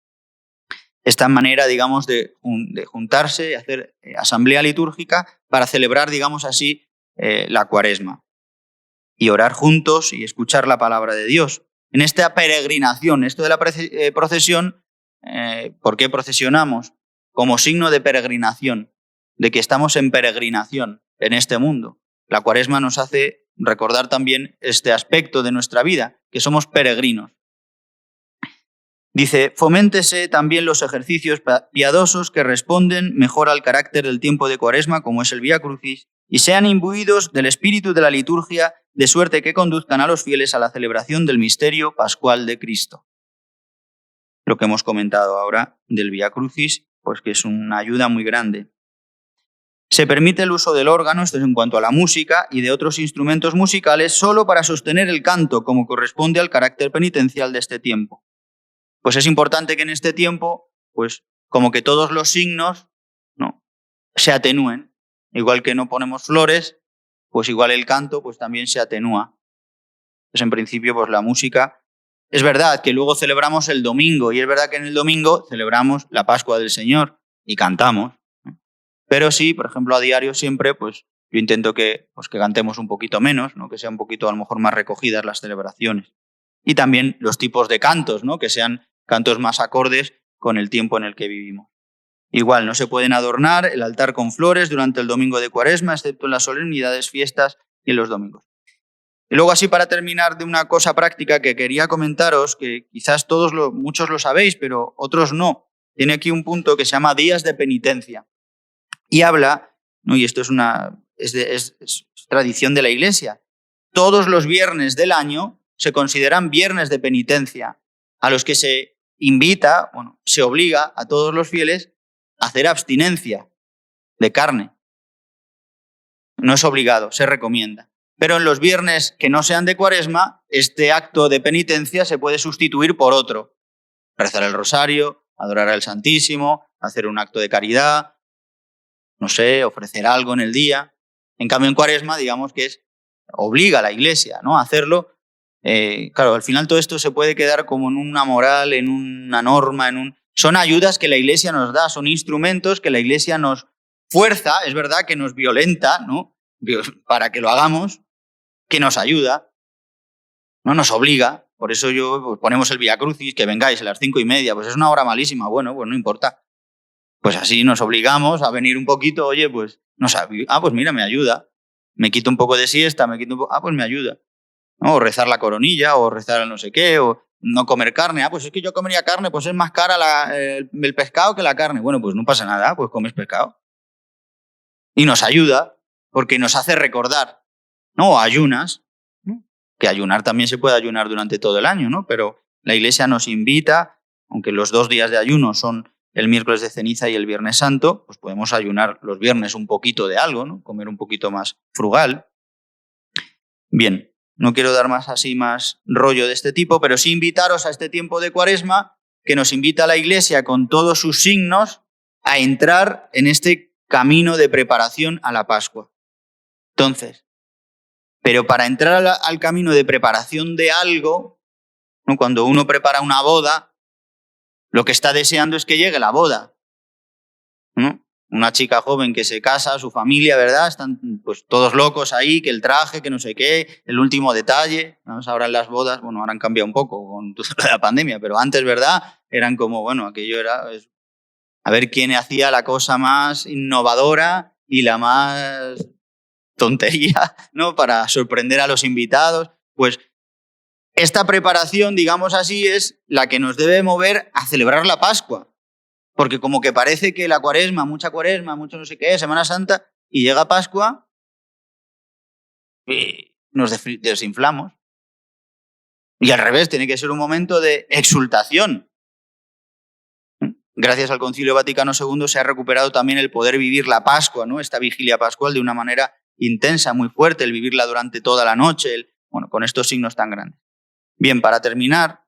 Esta manera, digamos, de juntarse y hacer asamblea litúrgica para celebrar, digamos así, la Cuaresma y orar juntos y escuchar la palabra de Dios. En esta peregrinación, esto de la procesión, ¿por qué procesionamos? Como signo de peregrinación, de que estamos en peregrinación en este mundo. La Cuaresma nos hace recordar también este aspecto de nuestra vida, que somos peregrinos. Dice, foméntese también los ejercicios piadosos que responden mejor al carácter del tiempo de Cuaresma, como es el Vía Crucis, y sean imbuidos del espíritu de la liturgia, de suerte que conduzcan a los fieles a la celebración del misterio pascual de Cristo. Lo que hemos comentado ahora del Vía Crucis, pues que es una ayuda muy grande. Se permite el uso del órgano, esto es en cuanto a la música, y de otros instrumentos musicales, solo para sostener el canto, como corresponde al carácter penitencial de este tiempo. Pues es importante que en este tiempo, pues como que todos los signos, ¿no?, se atenúen. Igual que no ponemos flores, pues igual el canto pues también se atenúa. Pues en principio pues la música, es verdad que luego celebramos el domingo y es verdad que en el domingo celebramos la Pascua del Señor y cantamos, ¿no? Pero sí, por ejemplo, a diario siempre pues yo intento que cantemos un poquito menos, ¿no?, que sea un poquito a lo mejor más recogidas las celebraciones. Y también los tipos de cantos, ¿no?, que sean cantos más acordes con el tiempo en el que vivimos. Igual, no se pueden adornar el altar con flores durante el domingo de Cuaresma, excepto en las solemnidades, fiestas y en los domingos. Y luego así para terminar de una cosa práctica que quería comentaros, que quizás muchos lo sabéis, pero otros no. Tiene aquí un punto que se llama días de penitencia. Y habla, ¿no?, y esto es tradición de la Iglesia, todos los viernes del año se consideran viernes de penitencia, a los que se invita, se obliga a todos los fieles a hacer abstinencia de carne. No es obligado, se recomienda. Pero en los viernes que no sean de Cuaresma, este acto de penitencia se puede sustituir por otro. Rezar el rosario, adorar al Santísimo, hacer un acto de caridad, no sé, ofrecer algo en el día. En cambio, en Cuaresma, digamos que obliga a la Iglesia, ¿no?, a hacerlo. Claro, al final todo esto se puede quedar como en una moral, en una norma, son ayudas que la Iglesia nos da, son instrumentos que la Iglesia nos fuerza, es verdad que nos violenta, ¿no?, para que lo hagamos, que nos ayuda, no nos obliga. Por eso pues ponemos el Vía Crucis, que vengáis a las 5:30, pues es una hora malísima, bueno, pues no importa. Pues así nos obligamos a venir un poquito, oye, pues pues mira, me ayuda. Me quito un poco de siesta, pues me ayuda. ¿No? O rezar la coronilla, o rezar el no sé qué, o no comer carne. Pues es que yo comería carne, pues es más cara el pescado que la carne. Bueno, pues no pasa nada, pues comes pescado. Y nos ayuda, porque nos hace recordar, ¿no? O ayunas, ¿no? Que ayunar también se puede ayunar durante todo el año, ¿no? Pero la Iglesia nos invita, aunque los 2 días de ayuno son el miércoles de ceniza y el viernes santo, pues podemos ayunar los viernes un poquito de algo, ¿no? Comer un poquito más frugal. Bien, no quiero dar más rollo de este tipo, pero sí invitaros a este tiempo de Cuaresma, que nos invita a la Iglesia con todos sus signos a entrar en este camino de preparación a la Pascua. Entonces, pero para entrar al camino de preparación de algo, ¿no?, cuando uno prepara una boda, lo que está deseando es que llegue la boda, ¿no? Una chica joven que se casa, su familia, ¿verdad? Están pues todos locos ahí, que el traje, que no sé qué, el último detalle. ¿No? Ahora en las bodas, bueno, ahora han cambiado un poco con toda la pandemia, pero antes, ¿verdad? Eran como, bueno, aquello era a ver quién hacía la cosa más innovadora y la más tontería, ¿no?, para sorprender a los invitados. Pues esta preparación, digamos así, es la que nos debe mover a celebrar la Pascua. Porque como que parece que la Cuaresma, mucho no sé qué, Semana Santa, y llega Pascua y nos desinflamos. Y al revés, tiene que ser un momento de exultación. Gracias al Concilio Vaticano II se ha recuperado también el poder vivir la Pascua, ¿no?, esta vigilia pascual de una manera intensa, muy fuerte, el vivirla durante toda la noche, con estos signos tan grandes. Bien, para terminar,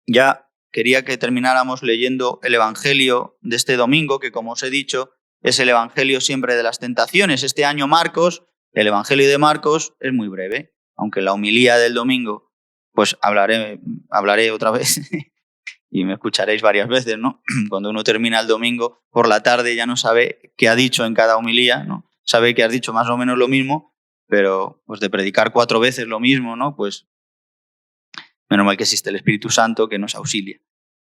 ya quería que termináramos leyendo el Evangelio de este domingo, que como os he dicho, es el Evangelio siempre de las tentaciones. Este año Marcos, el Evangelio de Marcos es muy breve, aunque la homilía del domingo, pues hablaré otra vez y me escucharéis varias veces, ¿no? Cuando uno termina el domingo por la tarde ya no sabe qué ha dicho en cada homilía, ¿no? Sabe que has dicho más o menos lo mismo, pero pues de predicar 4 veces lo mismo, ¿no? Pues menos mal que existe el Espíritu Santo que nos auxilia.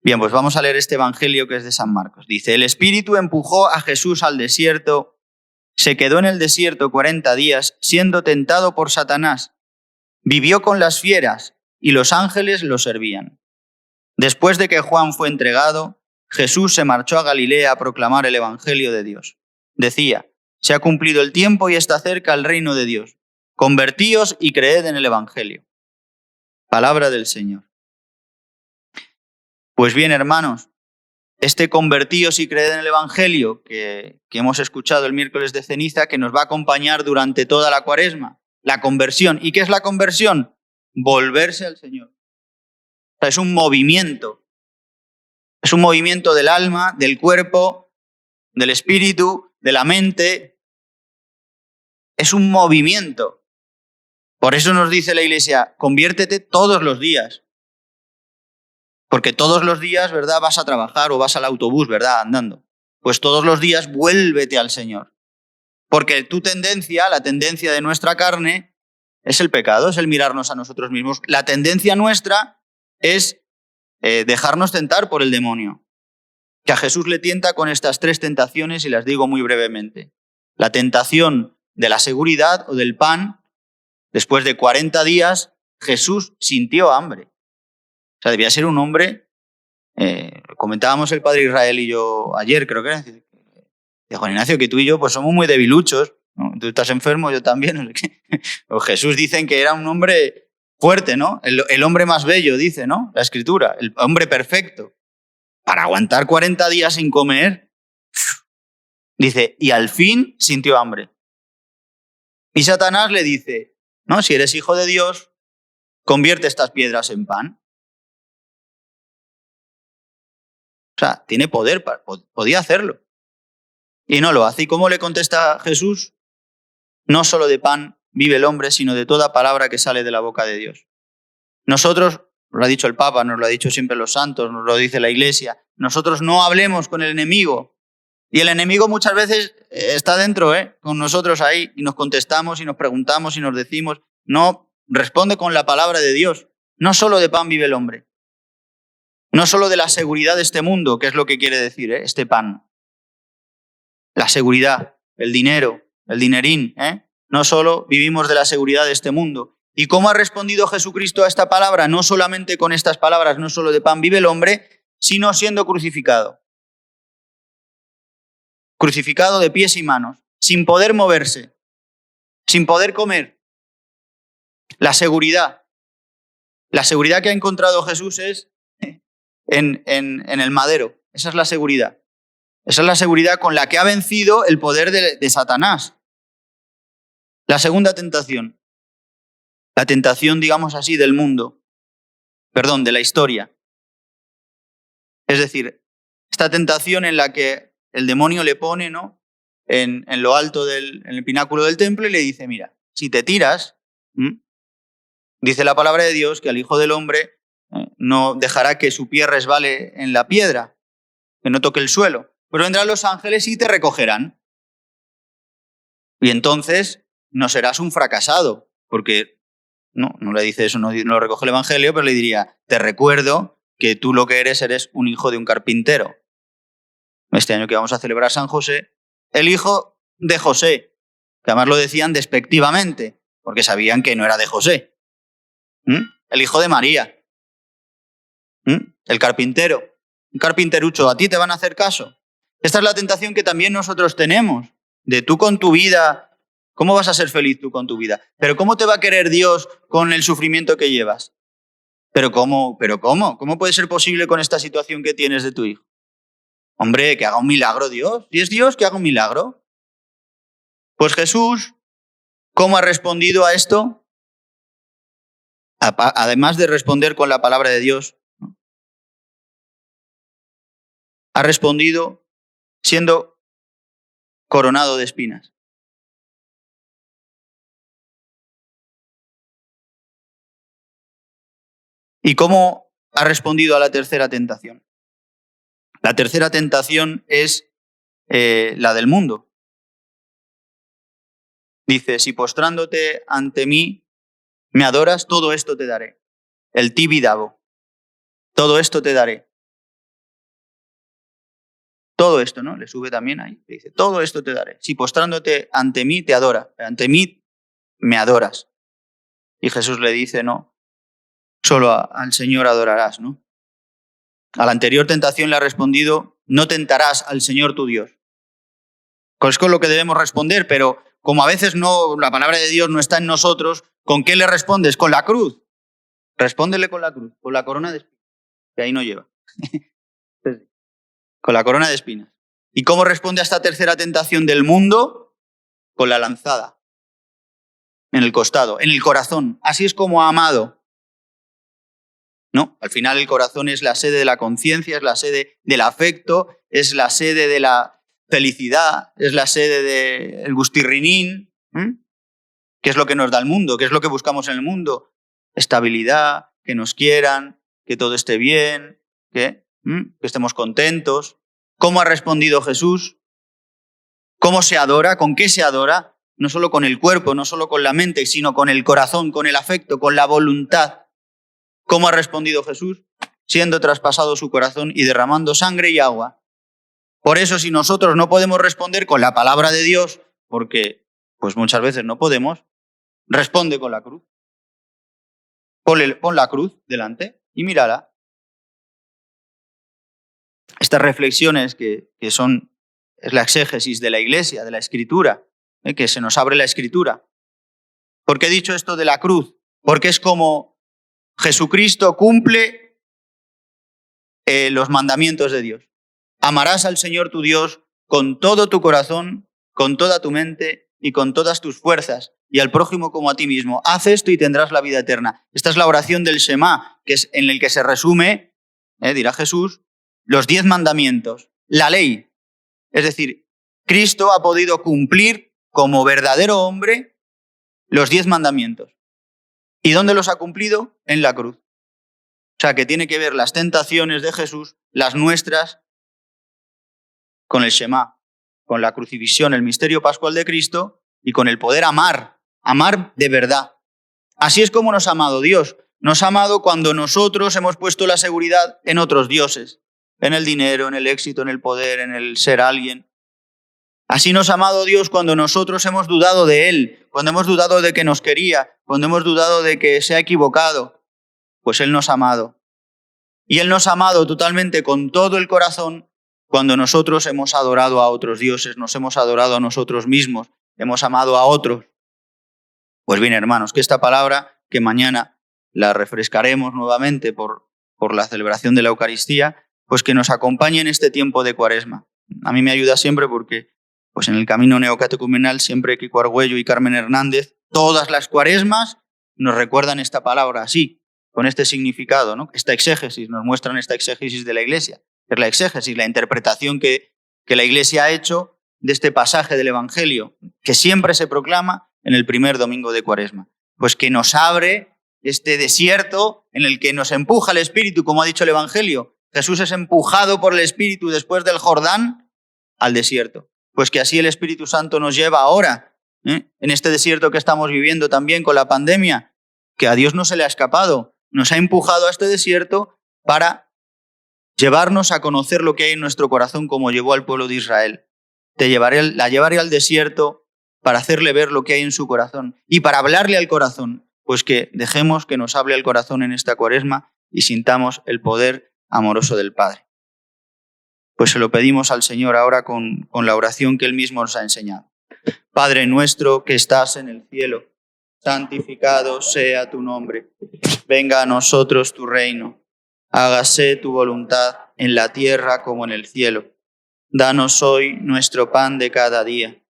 Bien, pues vamos a leer este Evangelio que es de San Marcos. Dice, el Espíritu empujó a Jesús al desierto, se quedó en el desierto 40 días, siendo tentado por Satanás. Vivió con las fieras y los ángeles lo servían. Después de que Juan fue entregado, Jesús se marchó a Galilea a proclamar el Evangelio de Dios. Decía, se ha cumplido el tiempo y está cerca el reino de Dios. Convertíos y creed en el Evangelio. Palabra del Señor. Pues bien, hermanos, este convertíos y creed en el Evangelio que hemos escuchado el miércoles de ceniza, que nos va a acompañar durante toda la Cuaresma, la conversión. ¿Y qué es la conversión? Volverse al Señor. O sea, es un movimiento del alma, del cuerpo, del espíritu, de la mente. Es un movimiento. Por eso nos dice la Iglesia, conviértete todos los días. Porque todos los días, ¿verdad?, vas a trabajar o vas al autobús, ¿verdad?, andando. Pues todos los días vuélvete al Señor. Porque la tendencia de nuestra carne es el pecado, es el mirarnos a nosotros mismos. La tendencia nuestra es dejarnos tentar por el demonio. Que a Jesús le tienta con estas 3 tentaciones y las digo muy brevemente. La tentación de la seguridad o del pan. Después de 40 días, Jesús sintió hambre. O sea, debía ser un hombre, comentábamos el padre Israel y yo ayer, creo que era, de Juan Ignacio, que tú y yo pues somos muy debiluchos, ¿no? Tú estás enfermo, yo también. No sé qué. O Jesús dicen que era un hombre fuerte, ¿no? El hombre más bello, dice, ¿no?, la Escritura, el hombre perfecto. Para aguantar 40 días sin comer, dice, y al fin sintió hambre. Y Satanás le dice, no, si eres hijo de Dios, convierte estas piedras en pan. sea, tiene poder, podía hacerlo. Y no lo hace. ¿Y cómo le contesta Jesús? No solo de pan vive el hombre, sino de toda palabra que sale de la boca de Dios. Nosotros, nos lo ha dicho el Papa, nos lo ha dicho siempre los santos, nos lo dice la Iglesia, nosotros no hablemos con el enemigo. Y el enemigo muchas veces está dentro, con nosotros ahí, y nos contestamos y nos preguntamos y nos decimos. No, responde con la palabra de Dios. No solo de pan vive el hombre. No solo de la seguridad de este mundo, que es lo que quiere decir este pan. La seguridad, el dinero, el dinerín. No solo vivimos de la seguridad de este mundo. ¿Y cómo ha respondido Jesucristo a esta palabra? No solamente con estas palabras, no solo de pan vive el hombre, sino siendo crucificado. Crucificado de pies y manos, sin poder moverse, sin poder comer. La seguridad que ha encontrado Jesús es en el madero. Esa es la seguridad. Esa es la seguridad con la que ha vencido el poder de Satanás. La segunda tentación. La tentación, digamos así, del mundo. Perdón, de la historia. Es decir, esta tentación en la que el demonio le pone, ¿no?, en lo alto en el pináculo del templo y le dice, mira, si te tiras, dice la palabra de Dios que al Hijo del Hombre no dejará que su pie resbale en la piedra, que no toque el suelo. Pero vendrán los ángeles y te recogerán. Y entonces no serás un fracasado, porque no le dice eso, no lo recoge el Evangelio, pero le diría, te recuerdo que tú lo que eres un hijo de un carpintero. Este año que vamos a celebrar San José, el hijo de José, que además lo decían despectivamente, porque sabían que no era de José. El hijo de María. El carpintero. Un carpinterucho, ¿a ti te van a hacer caso? Esta es la tentación que también nosotros tenemos, de tú con tu vida. ¿Cómo vas a ser feliz tú con tu vida? ¿Pero cómo te va a querer Dios con el sufrimiento que llevas? ¿Pero cómo? ¿Cómo puede ser posible con esta situación que tienes de tu hijo? Hombre, que haga un milagro Dios. Si es Dios, que haga un milagro. Pues Jesús, ¿cómo ha respondido a esto? Además de responder con la palabra de Dios, ¿no?, ha respondido siendo coronado de espinas. ¿Y cómo ha respondido a la tercera tentación? La tercera tentación es la del mundo. Dice, si postrándote ante mí me adoras, todo esto te daré. El tibidabo. Todo esto te daré. Todo esto, ¿no? Le sube también ahí. Dice, todo esto te daré. Si postrándote ante mí te adora. Ante mí me adoras. Y Jesús le dice, no, solo al Señor adorarás, ¿no? A la anterior tentación le ha respondido, no tentarás al Señor tu Dios. Es con lo que debemos responder, pero como a veces no, la palabra de Dios no está en nosotros, ¿con qué le respondes? Con la cruz. Respóndele con la cruz, con la corona de espinas, que ahí no lleva. Con la corona de espinas. ¿Y cómo responde a esta tercera tentación del mundo? Con la lanzada. En el costado, en el corazón. Así es como ha amado. No, al final el corazón es la sede de la conciencia, es la sede del afecto, es la sede de la felicidad, es la sede del gustirrinín. ¿Qué es lo que nos da el mundo? ¿Qué es lo que buscamos en el mundo? Estabilidad, que nos quieran, que todo esté bien, que estemos contentos. ¿Cómo ha respondido Jesús? ¿Cómo se adora? ¿Con qué se adora? No solo con el cuerpo, no solo con la mente, sino con el corazón, con el afecto, con la voluntad. ¿Cómo ha respondido Jesús? Siendo traspasado su corazón y derramando sangre y agua. Por eso, si nosotros no podemos responder con la palabra de Dios, porque pues muchas veces no podemos, responde con la cruz. Pon la cruz delante y mírala. Estas reflexiones que es la exégesis de la Iglesia, de la Escritura, que se nos abre la Escritura. ¿Por qué he dicho esto de la cruz? Porque es como Jesucristo cumple los mandamientos de Dios. Amarás al Señor tu Dios con todo tu corazón, con toda tu mente y con todas tus fuerzas, y al prójimo como a ti mismo. Haz esto y tendrás la vida eterna. Esta es la oración del Shema, que es en el que se resume, dirá Jesús, los 10 mandamientos, la ley. Es decir, Cristo ha podido cumplir como verdadero hombre los 10 mandamientos. ¿Y dónde los ha cumplido? En la cruz. O sea, que tiene que ver las tentaciones de Jesús, las nuestras, con el Shema, con la crucifixión, el misterio pascual de Cristo y con el poder amar de verdad. Así es como nos ha amado Dios. Nos ha amado cuando nosotros hemos puesto la seguridad en otros dioses, en el dinero, en el éxito, en el poder, en el ser alguien. Así nos ha amado Dios cuando nosotros hemos dudado de Él, cuando hemos dudado de que nos quería, cuando hemos dudado de que se ha equivocado. Pues Él nos ha amado. Y Él nos ha amado totalmente con todo el corazón cuando nosotros hemos adorado a otros dioses, nos hemos adorado a nosotros mismos, hemos amado a otros. Pues bien, hermanos, que esta palabra, que mañana la refrescaremos nuevamente por la celebración de la Eucaristía, pues que nos acompañe en este tiempo de Cuaresma. A mí me ayuda siempre porque pues en el camino neocatecumenal siempre Kiko Argüello y Carmen Hernández, todas las Cuaresmas nos recuerdan esta palabra así, con este significado, ¿no? Esta exégesis, nos muestran esta exégesis de la Iglesia, que es la exégesis, la interpretación que la Iglesia ha hecho de este pasaje del Evangelio, que siempre se proclama en el primer domingo de Cuaresma. Pues que nos abre este desierto en el que nos empuja el Espíritu, como ha dicho el Evangelio. Jesús es empujado por el Espíritu después del Jordán al desierto. Pues que así el Espíritu Santo nos lleva ahora, en este desierto que estamos viviendo también con la pandemia, que a Dios no se le ha escapado. Nos ha empujado a este desierto para llevarnos a conocer lo que hay en nuestro corazón, como llevó al pueblo de Israel. La llevaré al desierto para hacerle ver lo que hay en su corazón y para hablarle al corazón. Pues que dejemos que nos hable al corazón en esta Cuaresma y sintamos el poder amoroso del Padre. Pues se lo pedimos al Señor ahora con la oración que Él mismo nos ha enseñado. Padre nuestro que estás en el cielo, santificado sea tu nombre. Venga a nosotros tu reino. Hágase tu voluntad en la tierra como en el cielo. Danos hoy nuestro pan de cada día.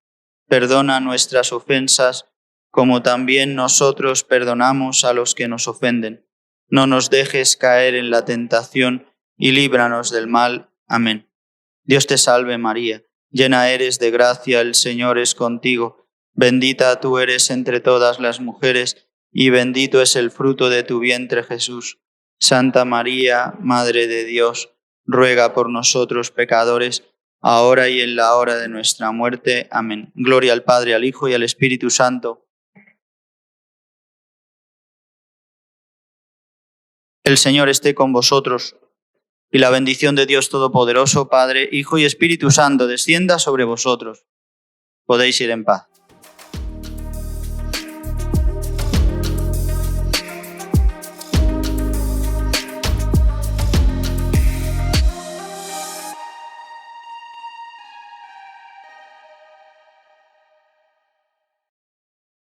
Perdona nuestras ofensas, como también nosotros perdonamos a los que nos ofenden. No nos dejes caer en la tentación y líbranos del mal. Amén. Dios te salve María, llena eres de gracia, el Señor es contigo. Bendita tú eres entre todas las mujeres, y bendito es el fruto de tu vientre Jesús. Santa María, Madre de Dios, ruega por nosotros pecadores, ahora y en la hora de nuestra muerte. Amén. Gloria al Padre, al Hijo y al Espíritu Santo. El Señor esté con vosotros, y la bendición de Dios Todopoderoso, Padre, Hijo y Espíritu Santo, descienda sobre vosotros. Podéis ir en paz.